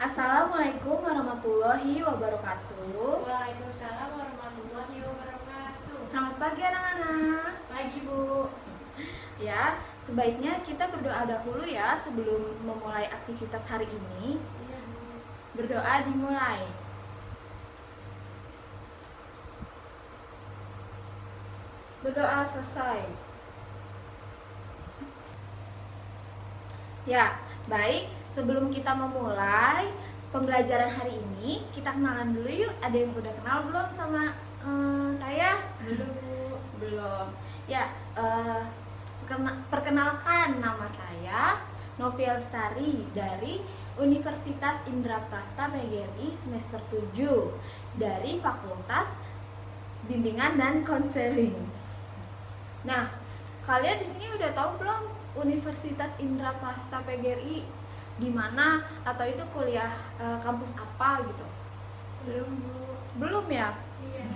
Assalamualaikum warahmatullahi wabarakatuh. Waalaikumsalam warahmatullahi wabarakatuh. Selamat pagi anak-anak. Pagi, Bu. Ya, sebaiknya kita berdoa dahulu ya sebelum memulai aktivitas hari ini. Iya, Bu. Berdoa dimulai. Berdoa selesai. Ya, baik. Sebelum kita memulai pembelajaran hari ini, kita kenalan dulu yuk. Ada yang udah kenal belum sama saya? Belum, Bu. Belum. Ya, perkenalkan, nama saya Novia Lestari dari Universitas Indraprasta PGRI semester 7 dari Fakultas Bimbingan dan Konseling. Nah, kalian di sini udah tahu belum Universitas Indraprasta PGRI di mana atau itu kuliah kampus apa gitu? Belum, Bu. Belum ya? Iya.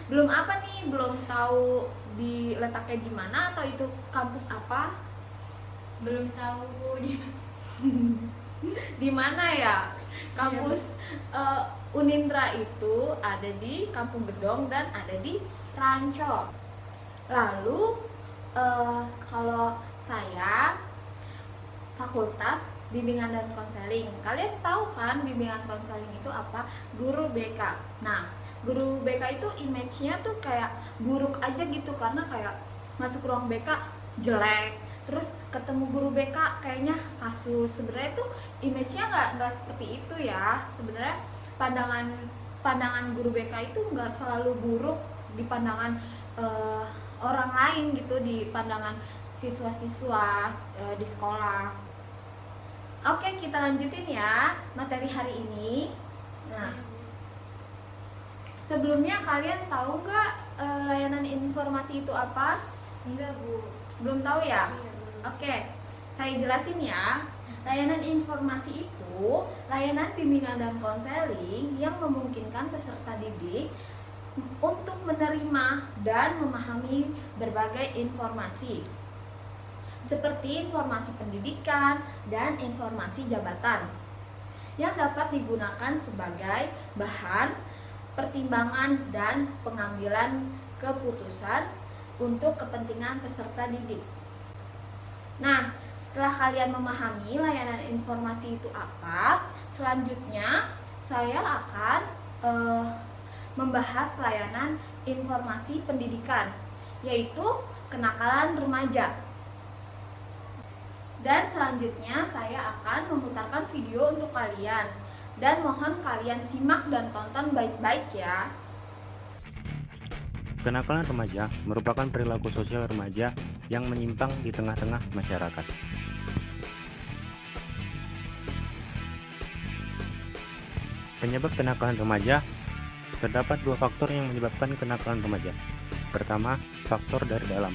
Belum apa nih? Belum tahu diletaknya di mana atau itu kampus apa? Belum tahu, Bu. Di mana ya? Kampus Unindra itu ada di Kampung Gedong dan ada di Ranco. Lalu kalau saya Fakultas Bimbingan dan Konseling. Kalian tahu kan bimbingan konseling itu apa? Guru BK. Nah, guru BK itu image-nya tuh kayak buruk aja gitu karena kayak masuk ruang BK jelek. Terus ketemu guru BK kayaknya kasus. Sebenarnya tuh image-nya nggak seperti itu ya. Sebenarnya pandangan guru BK itu nggak selalu buruk di pandangan orang lain gitu, di pandangan siswa-siswa di sekolah. Oke, kita lanjutin ya materi hari ini. Nah, sebelumnya kalian tahu nggak layanan informasi itu apa? Enggak, Bu. Belum tahu ya? Iya, belum. Oke, saya jelasin ya. Layanan informasi itu layanan bimbingan dan konseling yang memungkinkan peserta didik untuk menerima dan memahami berbagai informasi seperti informasi pendidikan dan informasi jabatan yang dapat digunakan sebagai bahan pertimbangan dan pengambilan keputusan untuk kepentingan peserta didik. Nah, setelah kalian memahami layanan informasi itu apa, selanjutnya saya akan membahas layanan informasi pendidikan, yaitu kenakalan remaja. Dan selanjutnya saya akan memutarkan video untuk kalian. Dan mohon kalian simak dan tonton baik-baik ya. Kenakalan remaja merupakan perilaku sosial remaja yang menyimpang di tengah-tengah masyarakat. Penyebab kenakalan remaja, terdapat dua faktor yang menyebabkan kenakalan remaja. Pertama, faktor dari dalam,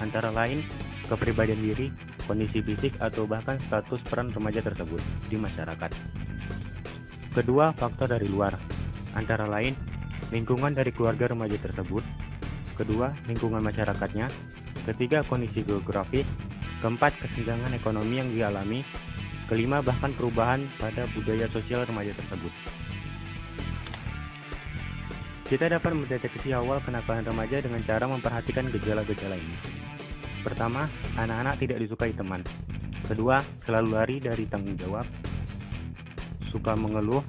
antara lain kepribadian diri, kondisi fisik, atau bahkan status peran remaja tersebut di masyarakat. Kedua, faktor dari luar, antara lain lingkungan dari keluarga remaja tersebut. Kedua, lingkungan masyarakatnya. Ketiga, kondisi geografis. Keempat, kesenjangan ekonomi yang dialami. Kelima, bahkan perubahan pada budaya sosial remaja tersebut. Kita dapat mendeteksi awal kenakalan remaja dengan cara memperhatikan gejala-gejala ini. Pertama, anak-anak tidak disukai teman. Kedua, selalu lari dari tanggung jawab. Suka mengeluh.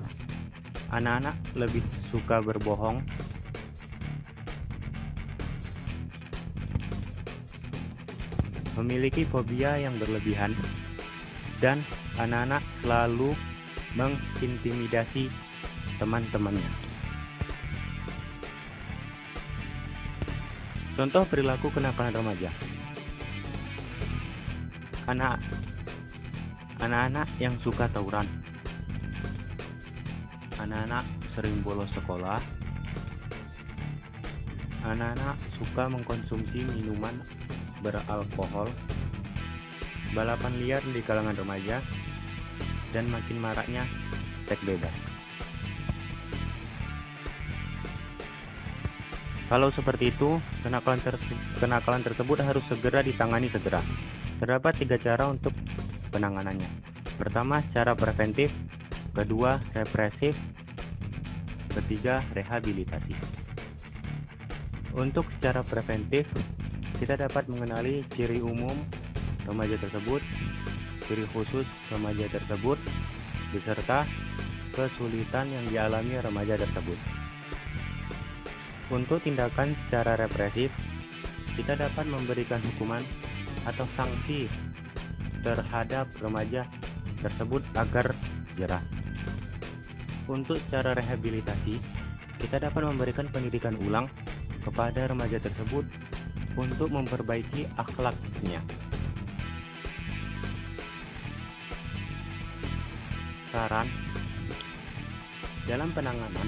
Anak-anak lebih suka berbohong. Memiliki fobia yang berlebihan. Dan anak-anak selalu mengintimidasi teman-temannya. Contoh perilaku kenakalan remaja. Anak-anak yang suka tawuran. Anak-anak sering bolos sekolah. Anak-anak suka mengkonsumsi minuman beralkohol. Balapan liar di kalangan remaja. Dan makin maraknya seks bebas. Kalau seperti itu, kenakalan tersebut harus segera ditangani segera. Terdapat 3 cara untuk penanganannya. Pertama, cara preventif. kedua represif, ketiga rehabilitasi. Untuk secara preventif, kita dapat mengenali ciri umum remaja tersebut, ciri khusus remaja tersebut, beserta kesulitan yang dialami remaja tersebut. Untuk tindakan secara represif, kita dapat memberikan hukuman atau sanksi terhadap remaja tersebut agar jerah. Untuk secara rehabilitasi, kita dapat memberikan pendidikan ulang kepada remaja tersebut untuk memperbaiki akhlaknya. Saran dalam penanganan,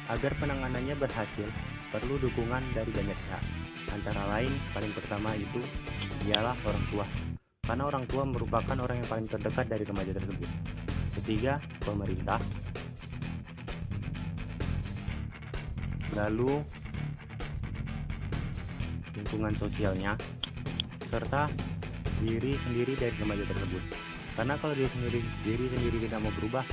agar penanganannya berhasil, perlu dukungan dari banyak pihak. Antara lain, paling pertama itu ialah orang tua, karena orang tua merupakan orang yang paling terdekat dari remaja tersebut. Ketiga, pemerintah. Lalu lingkungan sosialnya, serta diri sendiri dari remaja tersebut. Karena kalau diri sendiri tidak mau berubah,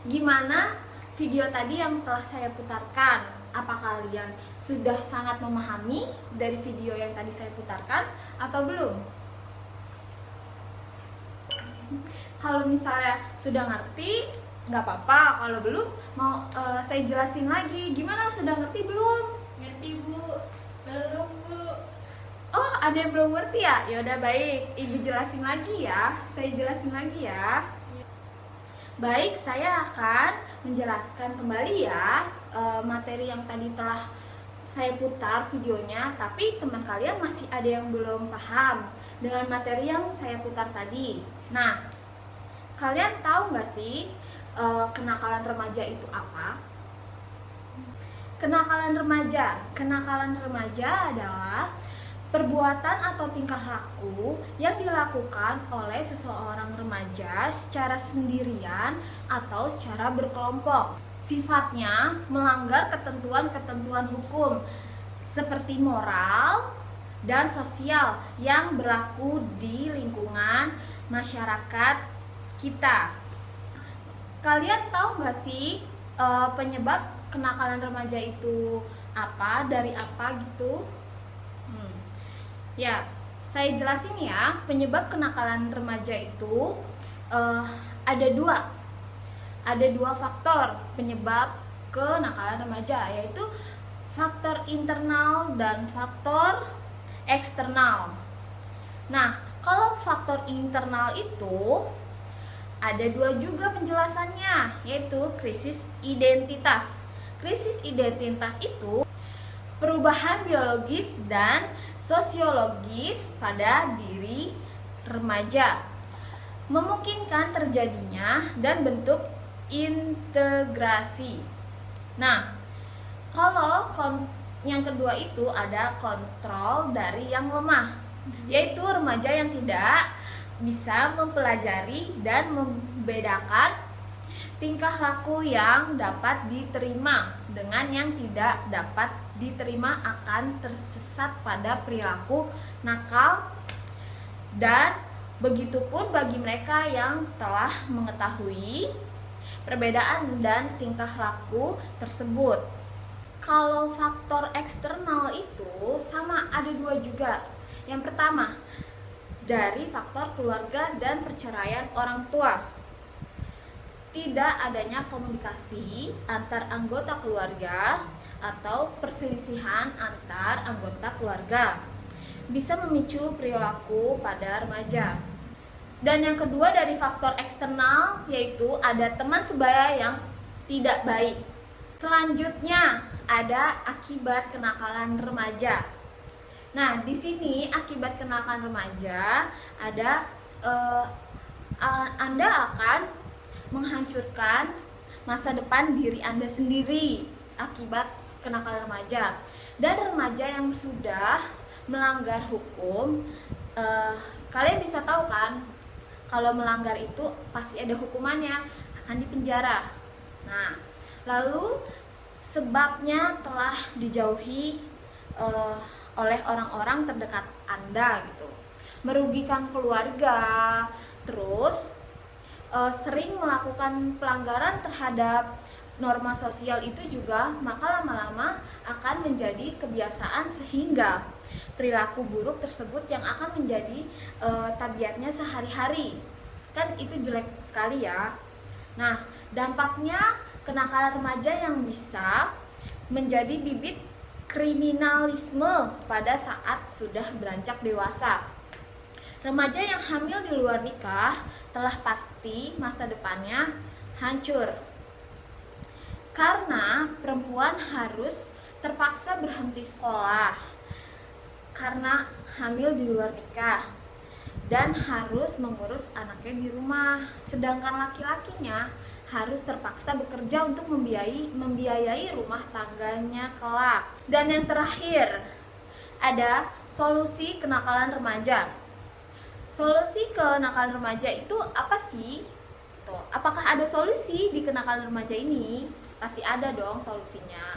gimana video tadi yang telah saya putarkan? Apa kalian sudah sangat memahami dari video yang tadi saya putarkan atau belum? Kalau misalnya sudah ngerti, nggak apa-apa. Kalau belum, mau saya jelasin lagi. Gimana, sudah ngerti belum? Ngerti Bu? Belum Bu. Oh, ada yang belum ngerti ya? Yaudah baik, Ibu jelasin lagi ya. Saya jelasin lagi ya. Baik, saya akan menjelaskan kembali ya materi yang tadi telah saya putar videonya. Tapi teman kalian masih ada yang belum paham dengan materi yang saya putar tadi. Nah, kalian tahu nggak sih kenakalan remaja itu apa? Kenakalan remaja adalah perbuatan atau tingkah laku yang dilakukan oleh seseorang remaja secara sendirian atau secara berkelompok. Sifatnya melanggar ketentuan-ketentuan hukum seperti moral dan sosial yang berlaku di lingkungan masyarakat kita. Kalian tahu nggak sih penyebab kenakalan remaja itu apa, dari apa gitu? Ya, saya jelasin ya, penyebab kenakalan remaja itu ada dua faktor penyebab kenakalan remaja, yaitu faktor internal dan faktor eksternal. Nah, kalau faktor internal itu ada dua juga penjelasannya, yaitu krisis identitas. Krisis identitas itu perubahan biologis dan sosiologis pada diri remaja, memungkinkan terjadinya dan bentuk integrasi. Nah, kalau yang kedua itu ada kontrol dari yang lemah, yaitu remaja yang tidak bisa mempelajari dan membedakan tingkah laku yang dapat diterima dengan yang tidak dapat diterima, akan tersesat pada perilaku nakal, dan begitupun bagi mereka yang telah mengetahui perbedaan dan tingkah laku tersebut. Kalau faktor eksternal itu sama, ada dua juga. Yang pertama, dari faktor keluarga dan perceraian orang tua. Tidak adanya komunikasi antar anggota keluarga atau perselisihan antar anggota keluarga bisa memicu perilaku pada remaja. Dan yang kedua dari faktor eksternal, yaitu ada teman sebaya yang tidak baik. Selanjutnya ada akibat kenakalan remaja. Nah, di sini akibat kenakalan remaja ada Anda akan menghancurkan masa depan diri Anda sendiri akibat kenakalan remaja. Dan remaja yang sudah melanggar hukum, kalian bisa tahu kan, kalau melanggar itu pasti ada hukumannya, akan dipenjara. Nah, lalu sebabnya telah dijauhi oleh orang-orang terdekat Anda gitu, merugikan keluarga, terus sering melakukan pelanggaran terhadap norma sosial itu juga, maka lama-lama akan menjadi kebiasaan sehingga perilaku buruk tersebut yang akan menjadi tabiatnya sehari-hari. Kan itu jelek sekali ya. Nah, dampaknya kenakalan remaja yang bisa menjadi bibit kriminalisme pada saat sudah beranjak dewasa. Remaja yang hamil di luar nikah telah pasti masa depannya hancur, karena perempuan harus terpaksa berhenti sekolah karena hamil di luar nikah dan harus mengurus anaknya di rumah, sedangkan laki-lakinya harus terpaksa bekerja untuk membiayai rumah tangganya kelak. Dan yang terakhir, ada solusi kenakalan remaja. Solusi kenakalan remaja itu apa sih? Apakah ada solusi di kenakalan remaja ini? Pasti ada dong solusinya.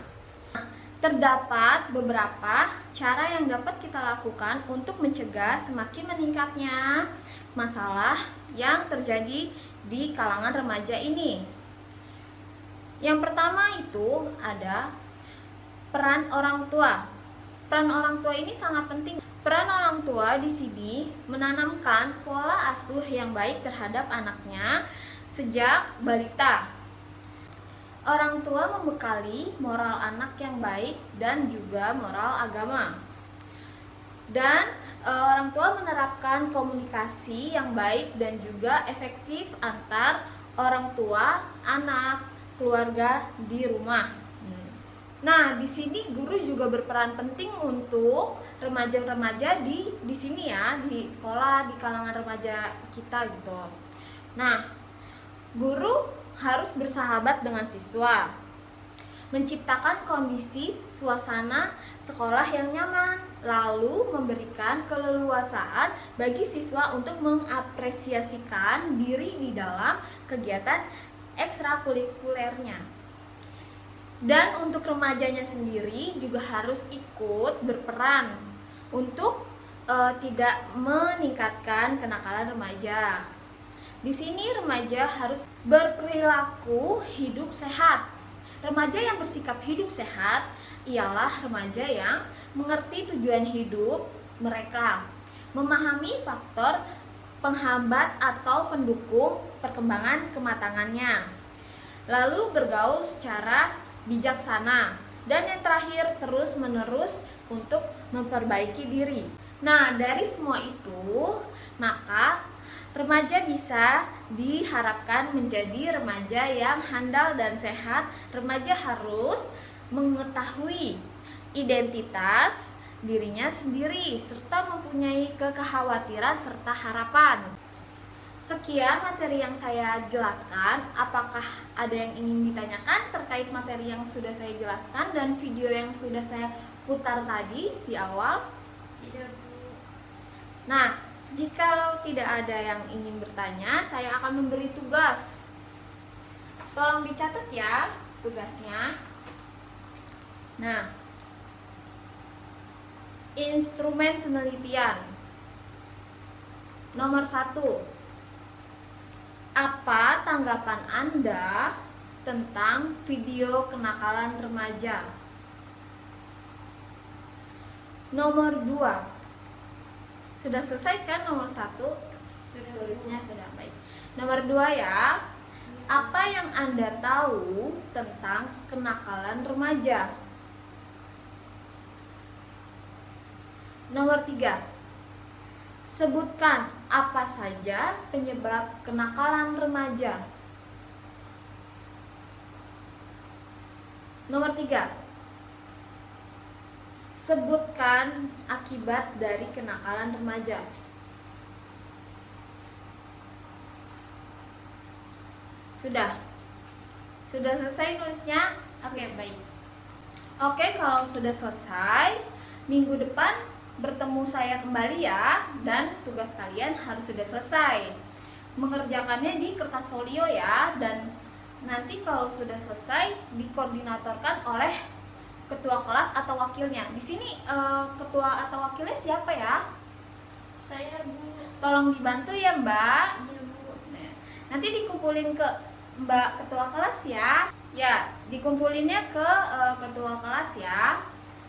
Terdapat beberapa cara yang dapat kita lakukan untuk mencegah semakin meningkatnya masalah yang terjadi di kalangan remaja ini. Yang pertama itu ada peran orang tua. Peran orang tua ini sangat penting. Peran orang tua di sini menanamkan pola asuh yang baik terhadap anaknya sejak balita. Orang tua membekali moral anak yang baik dan juga moral agama. Dan orang tua menerapkan komunikasi yang baik dan juga efektif antar orang tua, anak, keluarga di rumah. Nah, di sini guru juga berperan penting untuk remaja-remaja di sini ya, di sekolah, di kalangan remaja kita gitu. Nah, guru harus bersahabat dengan siswa, menciptakan kondisi suasana sekolah yang nyaman, lalu memberikan keleluasaan bagi siswa untuk mengapresiasikan diri di dalam kegiatan ekstrakurikulernya. Dan untuk remajanya sendiri juga harus ikut berperan untuk tidak meningkatkan kenakalan remaja. Di sini remaja harus berperilaku hidup sehat. Remaja yang bersikap hidup sehat ialah remaja yang mengerti tujuan hidup mereka, memahami faktor penghambat atau pendukung perkembangan kematangannya, lalu bergaul secara bijaksana, dan yang terakhir terus-menerus untuk memperbaiki diri. Nah, dari semua itu, maka remaja bisa diharapkan menjadi remaja yang handal dan sehat. Remaja harus mengetahui identitas dirinya sendiri serta mempunyai kekhawatiran serta harapan. Sekian materi yang saya jelaskan. Apakah ada yang ingin ditanyakan terkait materi yang sudah saya jelaskan dan video yang sudah saya putar tadi di awal? Tidak, Bu. Nah, jikalau tidak ada yang ingin bertanya, saya akan memberi tugas. Tolong dicatat ya tugasnya. Nah, instrumen penelitian. Nomor 1. Apa tanggapan Anda tentang video kenakalan remaja? Nomor 2. Sudah selesai kan nomor 1? Sudah, Tulisnya sudah baik. Nomor 2 ya. Apa yang Anda tahu tentang kenakalan remaja? Nomor 3. Sebutkan apa saja penyebab kenakalan remaja. Nomor 3. Sebutkan akibat dari kenakalan remaja. Sudah selesai nulisnya? Oke, baik. Oke, kalau sudah selesai, minggu depan bertemu saya kembali ya. Dan tugas kalian harus sudah selesai. Mengerjakannya di kertas folio ya. Dan nanti kalau sudah selesai, dikoordinatorkan oleh ketua kelas atau wakilnya. Di sini ketua atau wakilnya siapa ya? Saya, Bu. Tolong dibantu ya, Mbak. Iya, Bu. Nah, nanti dikumpulin ke Mbak ketua kelas ya. Ya, dikumpulinnya ke ketua kelas ya.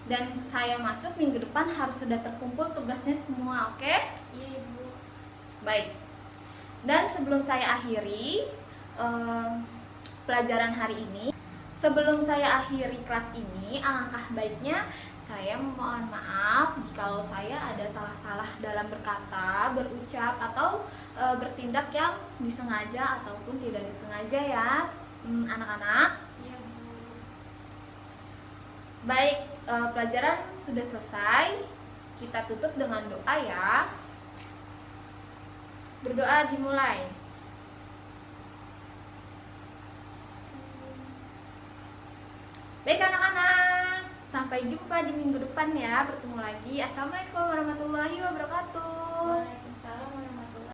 Dan saya masuk minggu depan harus sudah terkumpul tugasnya semua, oke? Iya, Bu. Baik. Dan sebelum saya akhiri pelajaran hari ini, sebelum saya akhiri kelas ini, alangkah baiknya saya mohon maaf jikalau saya ada salah-salah dalam berkata, berucap, atau bertindak yang disengaja ataupun tidak disengaja ya, anak-anak. Iya, Bu. Baik, pelajaran sudah selesai. Kita tutup dengan doa ya. Berdoa dimulai. Baik anak-anak, sampai jumpa di minggu depan ya. Bertemu lagi. Assalamualaikum warahmatullahi wabarakatuh. Waalaikumsalam warahmatullahi